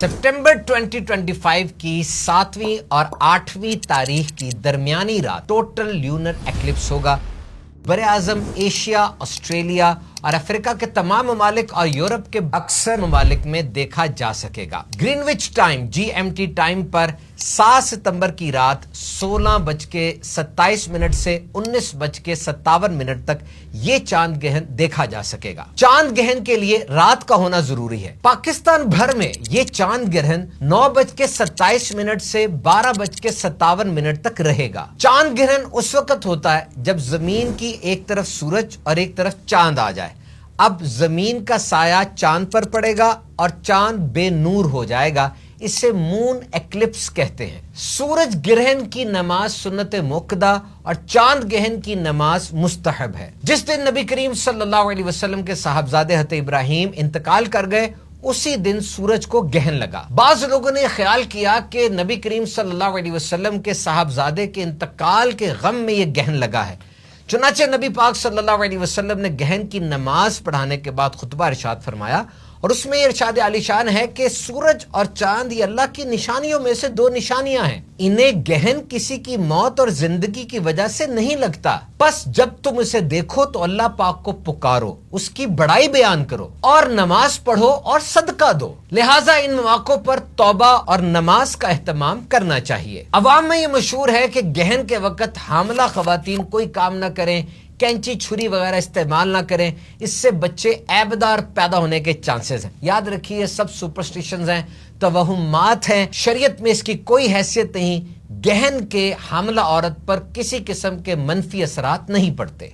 सितंबर 2025 की 7वीं और 8वीं तारीख की दरमियानी रात टोटल ल्यूनर एक्लिप्स होगा। बरे आजम एशिया, ऑस्ट्रेलिया और अफ्रीका के तमाम ममालिक और यूरोप के अक्सर ममालिक में देखा जा सकेगा। ग्रीनविच टाइम GMT टाइम पर 7 सितंबर की रात 16:27 से 19:57 तक ये चांद ग्रहण देखा जा सकेगा। चांद ग्रहण के लिए रात का होना जरूरी है। पाकिस्तान भर में ये चांद ग्रहण 9:27 से 12:57 तक रहेगा। चांद ग्रहण उस वक्त होता है जब जमीन की एक तरफ सूरज और एक तरफ चांद आ जाए। अब जमीन का साया चांद पर पड़ेगा और चांद बेनूर हो जाएगा। इसे मून एक्लिप्स कहते हैं। सूरज ग्रहण की नमाज सुन्नत मुक्कदा और चांद ग्रहण की नमाज मुस्तहब है। जिस दिन नबी करीम सल्लल्लाहु अलैहि वसल्लम के साहबजादे हज़रत इब्राहीम इंतकाल कर गए, उसी दिन सूरज को ग्रहण लगा। बाज लोगों ने ख्याल किया कि नबी करीम सल्लल्लाहु अलैहि वसल्लम के साहबजादे के इंतकाल के गम में यह ग्रहण लगा है। चुनाचे नबी पाक सल्लल्लाहु अलैहि वसल्लम ने ग्रहण की नमाज पढ़ाने के बाद खुतबा इरशाद फरमाया और उसमें इरशाद आलीशान है कि सूरज और चांद ये अल्लाह की निशानियों में से 2 निशानियां हैं। इन्हें ग्रहण किसी की मौत और जिंदगी की वजह से नहीं लगता। बस जब तुम इसे देखो तो अल्लाह पाक को पुकारो, उसकी बड़ाई बयान करो और नमाज पढ़ो और सदका दो। लिहाजा इन मौकों पर तौबा और नमाज का एहतमाम करना चाहिए। अवाम में ये मशहूर है कि ग्रहण के वक्त हामला खवातीन कोई काम न करें, कैंची छुरी वगैरह इस्तेमाल ना करें, इससे बच्चे ऐबदार पैदा होने के चांसेस हैं। याद रखिए, सब सुपरस्टिशंस हैं, तवहुमात हैं। शरीयत में इसकी कोई हैसियत नहीं। ग्रहण के हामला औरत पर किसी किस्म के मनफी असरात नहीं पड़ते।